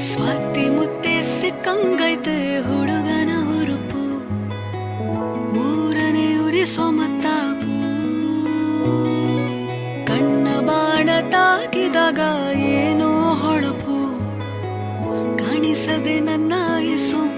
ಸ್ವಾತಿ ಮುತ್ತೆ ಸಿಕ್ಕಂಗೈತೆ ಹುಡುಗನ ಹುರುಪು, ಊರನೆ ಉರಿಸೋ ಮತ್ತಾಪು. ಕಣ್ಣ ಬಾಣ ತಾಕಿದಾಗ ಏನೋ ಹೊಳಪು, ಕಾಣಿಸದೆ ನನ್ನ ಸೊಂಪು.